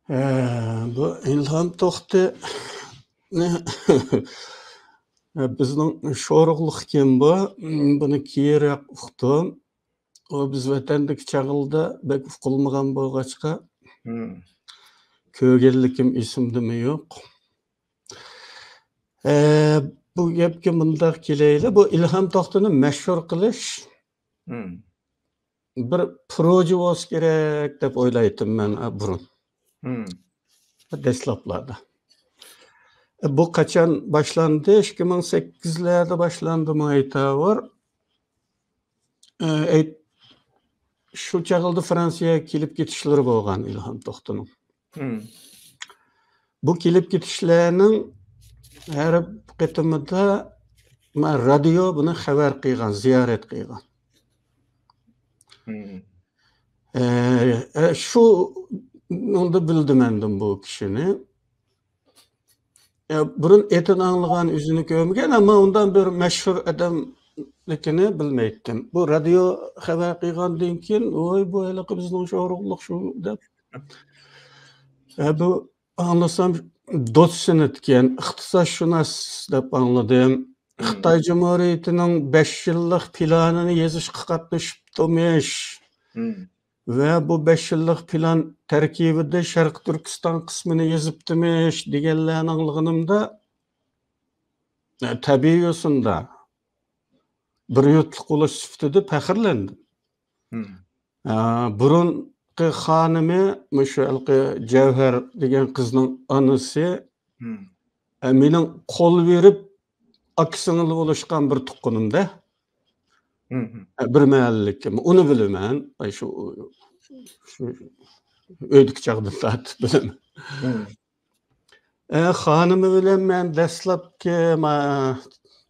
Bu İlham To'xti bizning sho'rug'liq kim bu? Buni keyinroq uqdim. O biz vatandagi chag'ilda bek uqilmagan bo'lg'achqa ko'rganlikim esimdami yo'q. Bu gapga bundoq kelayli. Bu İlham To'xtini mashhur qilish bir proje bo'lsa kerak deb o'ylaydim men burun. Dastlablarda. Bu qachon boshlandi? 2008'lerde başlandı Maytavur. Şu çağıldı Fransa'ya kelip ketişleri bo'lgan İlham To'xtining. Bu kelip ketişlerinin her qitimida radyo buni xabar qilgan, ziyorat qilgan. Şu onda bildim endim bu kişini. Burun etin anlagan yüzünü görmegen ama ondan bir meşhur adamlikini bilmeydim. Bu radyo haber qilgandan keyin oy bu haliqi bizning sho'rug'liq shu deb. Bu anlasam dotsent ekan, iqtisodshunos deb angladim. Xitoy Cumhuriyetining 5 yillik planini yozishga qatnashibdimish. Ve bu 5 yıllık plan terkibinde Şarkı Türkistan kısmını yazıptırmış degenlerini anlığınımda tabii yosunda bir yutluk oluş süftüdü pəxirlendim. Burunqi xanımı Müşelqi Cevher degen kızının anısı menin kol verip aksınılı oluşkan bir tuqqunumda. Bir məhəllikim. Onu bilmən. Şu öydük çağda saat bilmən. Xanımı bilen mən dəslabki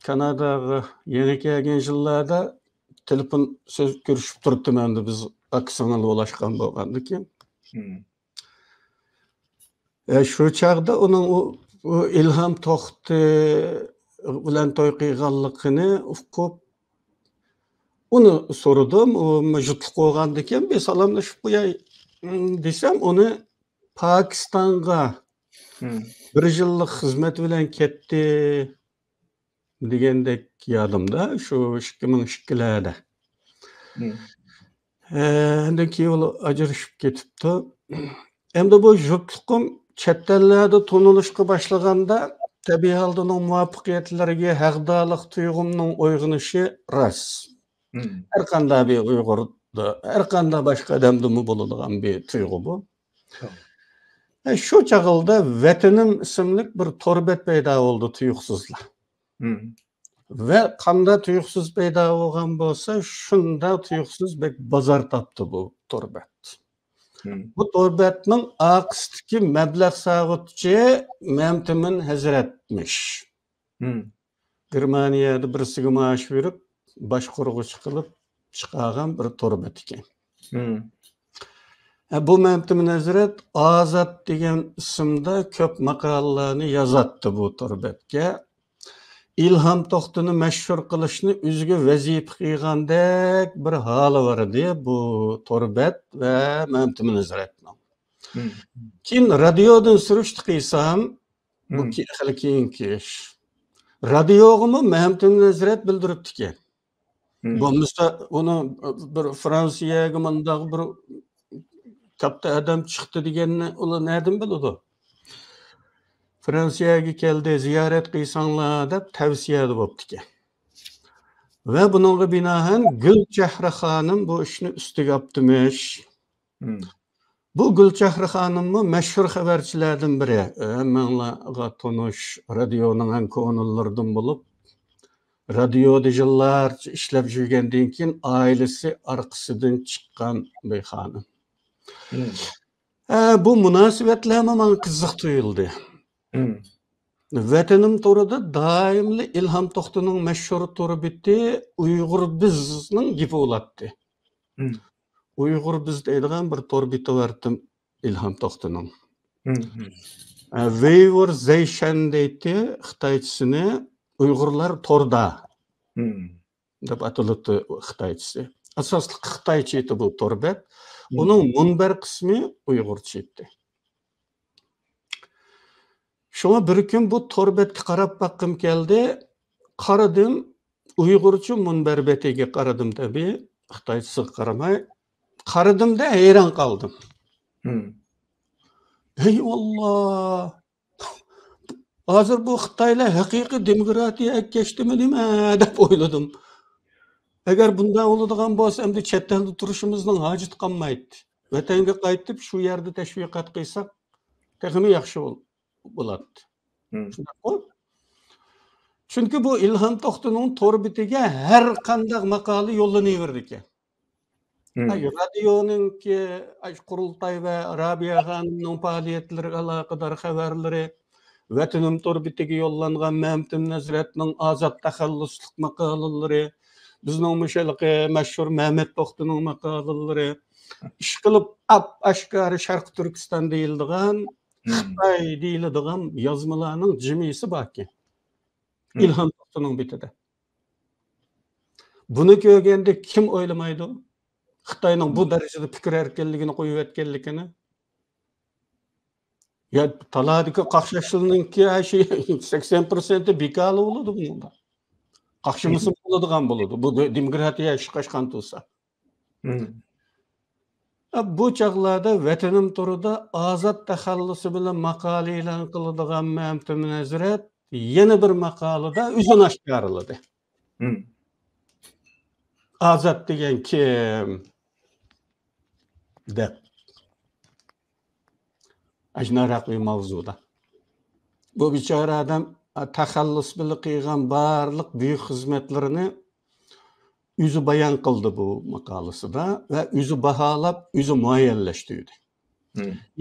Kanadaga yeni kelgen yıllarda telefon söz görüşüp turuptu məndə biz aksanalı ulaşqan bolğandı ki. Şu çağda onun o İlham To'xti bilen toy qilganligini uqib onu sordum, o mecutluq olğandı ki, bir salamlaşıp qo'yay desem, onu Pakistan'a bir yıllık hizmet bilen ketdi degandek yadımda, şu 2002'lerde. Ondan keyin u ajrashib ketibdi. Endi bu jutluqim chet ellarda tonilishga boshlaganda tabiiy holda uning muvaffaqiyatlariga haqdorlik tuyg'umning uyg'onishi rost. Her qanday bir Uyg'urda, her qanday boshqa odamda bo'ladigan bir tuyg'u bu. Şu çağılda Vatanim isimli bir torbet paydo oldu tuyuqsizlar. Ve qanday tuyuqsiz paydo bo'lgan bo'lsa, shunda tuyuqsiz bek bozor topdi bu torbet. Bu torbetning aqsdagi mablag' sag'utchi Mamtimin Hazratmiş. Germaniyada birisiga maaş verip başqurg'uchi qilib chiqargan bir torbet ekan. Bu Mamtimin Hazrat Azat degan ismda ko'p maqolalarni yozatdi bu torbetga. İlham To'xtini mashhur qilishni o'ziga vazifa qilgandek bir holi bor edi bu torbet ve Mamtimin Hazratning. Keyin radiodan surishti qilsam, bu hali keyingi ish. Radiog'imi Mamtimin Hazrat bildiribdi ekan. Bo'lmasa uni bir Fransiyaga mundaq bir katta adam chiqdi deganni ular nereden biladi? Fransa'ya keldi, ziyaret qilsanglar deb tavsiyada bo'libdi ekan. Ve bununla binaen Gülçehre Hanım bu işini üstüge yaptırmış. Bu Gülçehre Hanım'ı meşhur habercilerden biri. Hemenle tonuş, radyonun en konulardan bulup, radyoda yıllar işlep жүрgenden keyin ailesi arkasından çıkan bir hanım. Bu münasebetlerime bana kızık duyuldu. Vatanim to'rida daimli İlham To'xtining mashhur to'rbeti Uyg'ur bizning gibi bo'ladi. Uyg'ur biz deydigan bir to'rbeti bor İlham To'xtining. Weywur Zeyshan deydi Xitoychisini Uyg'urlar torda deb ataladi Xitoychisi. Asosli Xitoycha edi bu to'rbet. Onun munbar qismi Uyg'urcha edi. Şuna bir gün bu torbetki qarab baqqım keldi. Qaradım, Uyg'urcha munbar betiga qaradim tabii. Xitoychasiga qaramay. Qaradim da hayron qoldim. Ey Allah! Hozir bu Xitoylar haqiqiy demokratiyaga keçdimi nima deb o'yladim. Agar bunday bo'ladigan bo'lsa, endi chet elda turishimizning hojati qolmaydi. Vatanga qaytib shu yerda tashviqot qilsak, texmi yaxshi bo'ladi. Shundaqmi? Chunki bu Ilhom To'xtining to'rbitiga har qanday maqola yo'llanaverdi ekan. Radioninki qurultay va Rabiya xonimning faoliyatlariga aloqador xabarlari, Vatanim to'rbitiga yo'llangan Mamtin Nazratning ozod taxalluslik maqolalari, bizning mushalqi mashhur Mehmet To'xtining maqolalari, ish qilib oshkora Sharq Turkiston deyiladigan, Xitoy deyiladigan yozmalarning jimisi bor ekan. Ilhom To'xtining bitida. Buni ko'rganda kim o'ylamaydi? Xitoyning bu darajada fikr erkinligini qo'yib etganligini. Ya taladiki qaqshashilninki şey 80% bekali bo'ladi bunda. Qaqshimisi bo'ladigan bo'ladi. Bu demokratiya ish qashqan tursa. Bu chaqlarda Vatanim turida ozod taxallusi bilan maqola e'lon qiladigan Mamtin Nazrat yana bir maqolada o'zini oshkorladi. Ozod degan kim? deb. Ajnaraq bir mavzuda. Bu bichora adam taxallus bilan qilgan barliq buyuk xizmatlarini o'zi bayon qildi bu maqolasida va o'zi baholab, o'zi muayyanlashtirdi.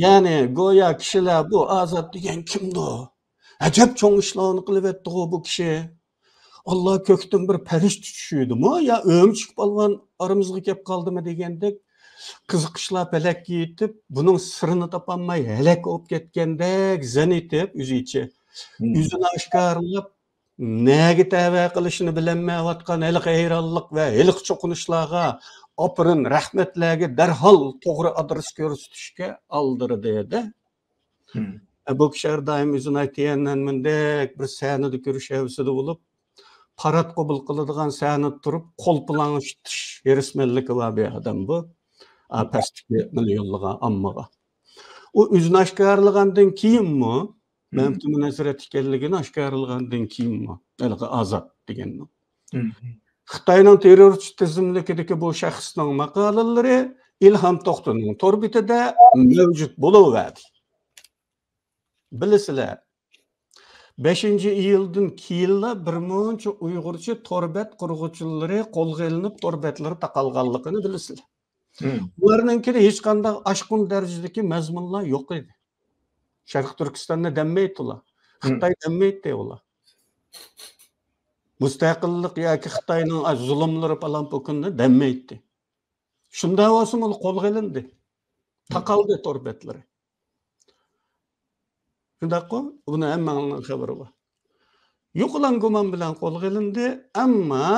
Ya'ni go'yo kishilar bu Ozod degan kimdi? Ajab cho'ng ishlarni qilib etdi bu kishi. Allah ko'kdan bir farishta tushidimi yo o'mchik polvon aramizga kelib qoldimi degandek qiziqishlar palakka yetib, buning sirini topolmay halak bo'lib ketgandek zan etib, o'zicha o'zini oshkorlab, nega tava qilishini bilolmayotgan hali hayronlik va hali cho'qinishlarga opirin rahmatlarga darhol to'g'ri adres ko'rsatishga oldirdi edi. Bu kishi doim o'zini aytganmandek bir sahnada ko'rish havasida bo'lib, parad qabul qiladigan sahnada turib, qo'l bilan eshitish rasmanligi va bir odam bu. Pastki milyonluğa ammaga. O o'zini oshkorlagandan keyinmi, Mamtin Nazrat ekanligini oshkorlagandan keyinmi? Hali Ozod deganni. Xitoyning terrorchi tizimlikidagi bu shaxsning maqolalari Ilhom To'xtining to'rbitida mavjud bo'laverdi. Bilasizlar, 5-iyuldan keyinla birmuncha Uyg'urcha to'rbet qurg'uvchilari qo'lga ilinib to'rbetlar taqalganligini bilasizlar. Ularninkida hech qanday oshqun darajadagi mazmunlar yo'q edi. Sharq Turkistonni demaydi ular. Xitoy demaydi ular. Mustaqillik yoki Xitoyning zulmlari falan pokunni demaydi. Shunda bo'lsin u qo'lga ilindi. Taqaldi torbetlari. Shundaqmi? Buni hammaning xabari bor. Yo'qlan gumon bilan qo'lga ilindi, ammo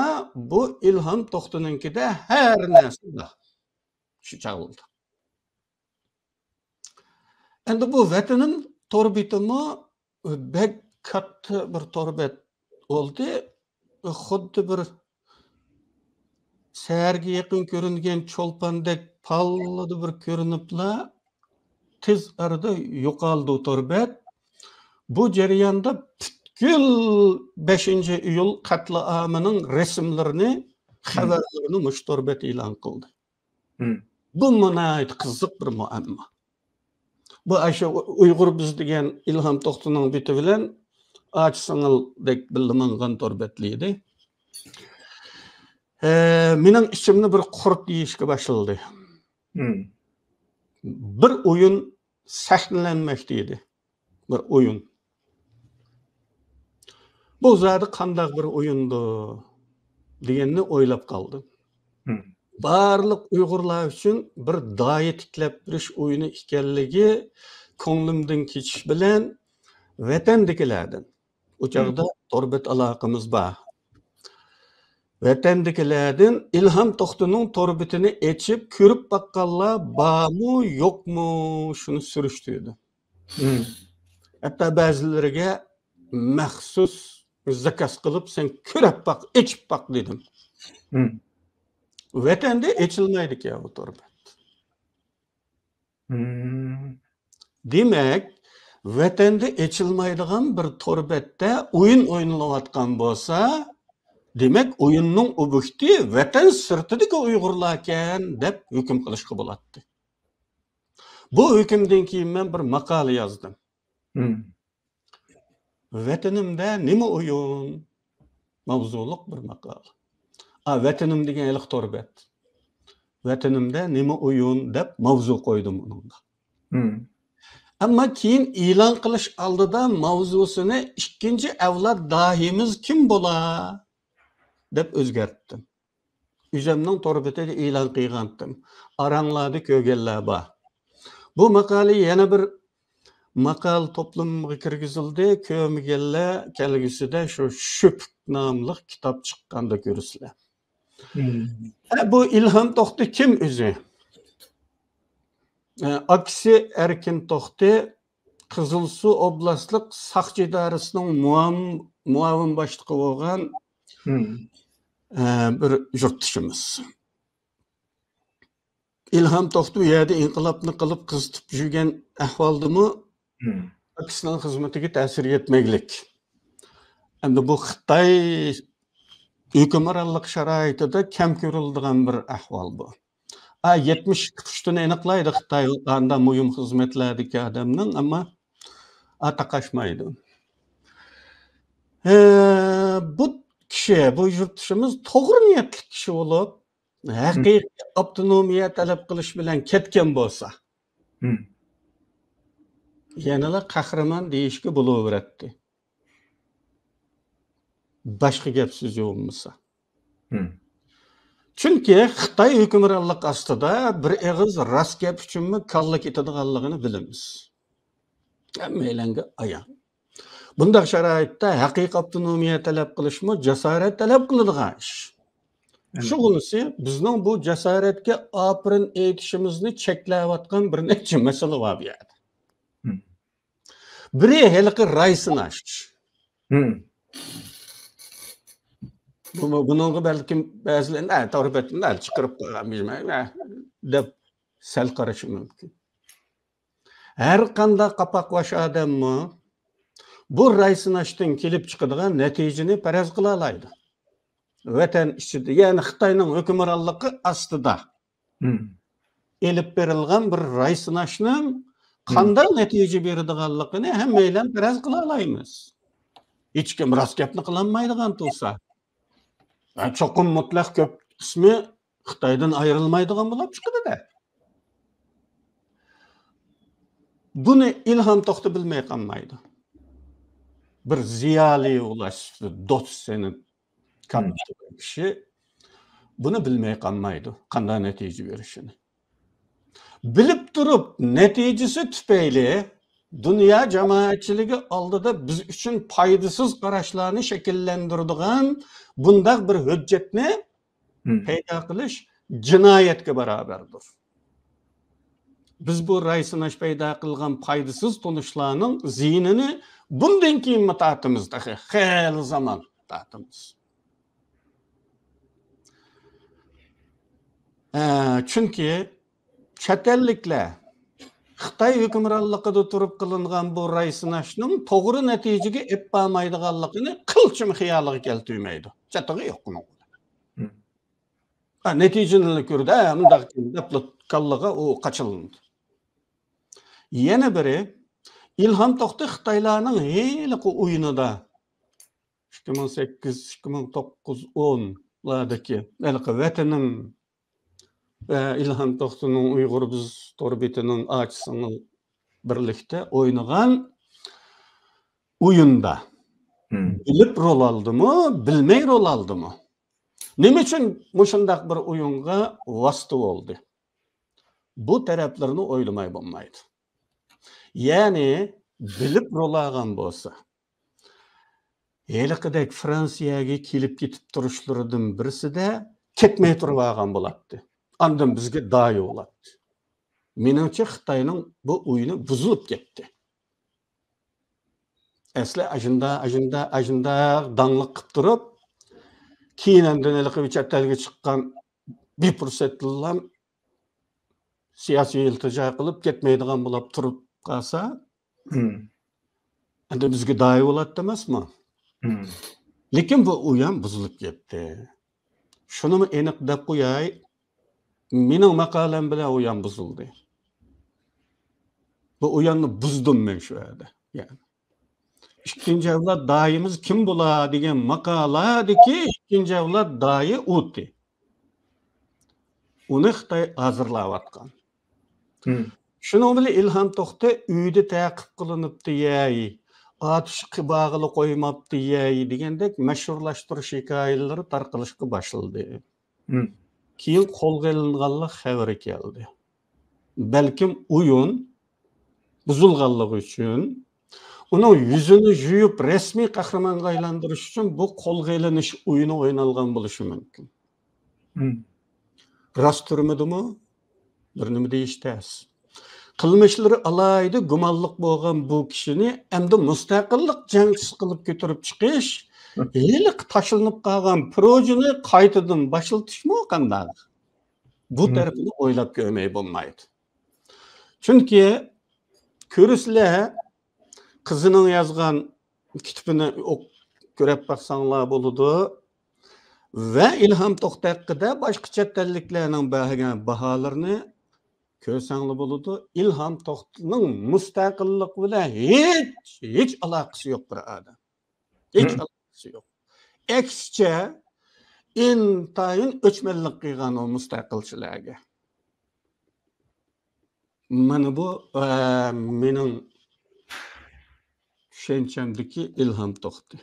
bu Ilhom To'xtininkida har narsa bor. Şu çağıldı. Endi bu Vatanim torbitimi bek katta bir torbet oldu. Xuddi bir saharga yaqin ko'ringan cho'lpandek pallada bir ko'rinibla tez arada yo'qoldi torbet. Bu jarayonda butkul 5-iyul qatliamining rasmlarini, xabarlarini mush torbet e'lon qildi. Bu munayet qiziq bir muammo. Bu aşa Uyg'ur biz degan Ilhom To'xtining biti bilan Achsingildek bildimangan torbetliydi. Mening ichimni bir qurt yeyishga boshladi. Bir o'yin sahnalanmoqda edi. Bir o'yin. Bu zodi qanday bir o'yindi deganni o'ylab qoldim. Barliq Uyg'urlar uchun bir doya tiklab turish o'yini ekanligi ko'nglimdan kechish bilan vatandagilardan o chog'da torbet aloqamiz bor. Vatandagilardan Ilhom To'xtining torbetini ochib ko'rib baqqanlar bormi, yo'qmi shuni surishtirdi. Hatta ba'zilariga maxsus zakaz qilib sen ko'rib baq, ichib baq dedim. Vatanda ichilmaydi ki bu torbat. Demek vatanda ichilmaydigan bir torbatda o'yin o'ynalayotgan bo'lsa, demek o'yinning obukti vatan sirtidagi Uyg'urlar ekan deb hukm qilishga bo'ladi. Bu hukmdan keyin men bir maqola yozdim. Vatanimda nima o'yin? Mavzuliq bir maqola. Vatanım degan ilq torbat. Vatanimda nima o'yin deb mavzu qo'ydim unga. Ama keyin e'lon qilish oldida mavzusini ikkinchi avlod dohimiz kim bo'lar deb o'zgartdim. O'zimning torbatida e'lon qilgandim. Aranglarda ko'rganlar bor. Bu maqola yana bir maqal to'plamiga kirgizildi. Ko'rmaganlar kelgusida shu Shüp nomli kitob chiqqanda ko'rsizlar. Bu İlham To'xti kim o'zi? Aksi Erkin To'xti Qizilsuv oblastlik Saqchi idorasining muavin boshlig'i bo'lgan bir yurtdoshimiz. İlham To'xti u yerda inqilobni qilib qizitib yurgan ahvoldimi aksining xizmatiga ta'sir etmaylik. Endi bu Xitoy hukmronlik sharoitida kam ko'riladigan bir ahvol bu. 70 kuştunu aniqlaydi Xitoy anda muhim xizmatlardagi adamning, ammo taqashmaydi. Bu kishi, bu yurtdoshimiz to'g'ri niyatli kishi bo'lib, haqiqiy avtonomiya talab qilish bilan ketgan bo'lsa, yanala qahramon deyishga bo'laveradi. Boshqa gap so'z yo'qmasa. Çünkü Xitoy hukmronlik ostida bir eg'iz rost gap uchunmi kalla ketadiganligini bilamiz. Hammalarga ayon. Bunday sharoitda haqiqiy avtonomiya talab qilishmi jasorat talab qiladigan ish. Shug'unisi bizning bu jasoratga opirin aytishimizni cheklayotgan bir necha masala bor bu yerda. Biri haliqi raysinash. Bunun belki bazılarında torbatından çıkarıp koyamayacağım deb sel qarashi mumkin. Her qanday qapoqlash odammi bu raysinashdan kelib chiqadigan natijani faraz qila oladi. Vatan ichida, ya'ni Xitoyning hukmronligi ostida elib berilgan bir raysinashning qanday natija beradiganligini hammalar faraz qila olamiz. Hech kim rost gapni qilolmaydigan bo'lsa, çokum mutlak köp kısmı Xitoydan ayrılmaydigan bo'lib chiqadi-da. Buni İlham To'xti bilmay qolmaydi. Bir ziyoli ulaştı, dotseni kampı kishi buni bilmay qolmaydi, qanday natija berishini. Bilib turib, natijasi tufayli dünya jamoatchiligi oldida biz uchun foydasiz qarashlarni shakllantiradigan bunday bir hujjatni paydo qilish jinoyatga barobardir. Biz bu raysinash paydo qilgan foydasiz tunishlarning ziynini bundan keyin tortamiz, xeyli zaman tortamiz. Chunki chet elliklar Xitoy hukmronligida turib qilingan bu raysinashning to'g'ri natijaga ep bo'lmaydiganligini qilchim xiyoliga keltirmaydi. Chatog'i yo'q buning. Natijani ko'rdi, bunday deb kallaga u qachildi. Yana biri İlham To'xti Xitoylarning heliqi o'yinida 2008, 2009, 10'lardaki vatanim İlham To'xtining Uyg'ur biz torbetining açısını birlikte oynagan o'yinda bilib rol aldimi, bilmay rol aldimi? Nima uchun mushundaq bir o'yinga vasita oldu? Bu taraflarni o'ylamay bo'lmaydi. Ya'ni bilib rol olgan bo'lsa, heliqidek Fransiyaga kelib ketib turishlaridan birisida ketmay turib olgan bo'ladi. Andan bizga doya bo'ladi. Menimcha Xitoyning bu o'yini buzilib ketdi. Esli ajında dаңlıq qıp durup, keyin emden chet elge chiqqan bir fursatlılar siyasi iltija qılıp ketmeydigan bo'lib turib qalsa, endi bizga doy bo'ladi emasmi? Lekin bu uyam buzilib ketdi. Shuni aniq deb qo'yay, mening maqolam bilan uyam buzildi. Bu uyanni buzdim men shu yerda. Yani. İkinci avlod dayimiz kim bo'lar degan maqoladiki, ikkinchi avlod dayi o'ti. Uni Xitoy hozirlayotgan. Shuning bilan Ilhom To'xta uyda ta'qib qilinibdi yey, atish qibag'ili qo'ymabdi yey degandek mashhurlashtirish hikoyalari tarqalishga boshladi. Keyin qo'lga ilinganlik xabari keldi. Balkim o'yin buzilganligi uchun uning yuzini yuyib rasmiy qahramonga aylantirish uchun bu qo'lga ilinish o'yini o'ynalgan bo'lishi mumkin. Rost turmidimi? Bir nima deyish tez. Qilmishlari alayda gumonliq bo'lgan bu kishini endi mustaqillik jangchisi qilib ko'tarib chiqish, yiliq tashlanib qolgan projeni qaytadan boshlatishmi qanday? Bu tarafini o'ylab ko'rmay bo'lmaydi. Chunki ko'rislar qizining yozgan kitobini ko'rib baxsanglar bo'ladi va Ilhom To'xta haqida boshqa chet elliklarning bergan baholarini ko'rsanglar bo'ladi. Ilhom To'xtaning mustaqillik bilan hech aloqasi yo'q bir odam. Hech aloqasi yo'q. Aksincha intayin o'chmanlik qilgan o mustaqilchilarga. Mana bu mening tushanchamdagi Ilhom To'xta.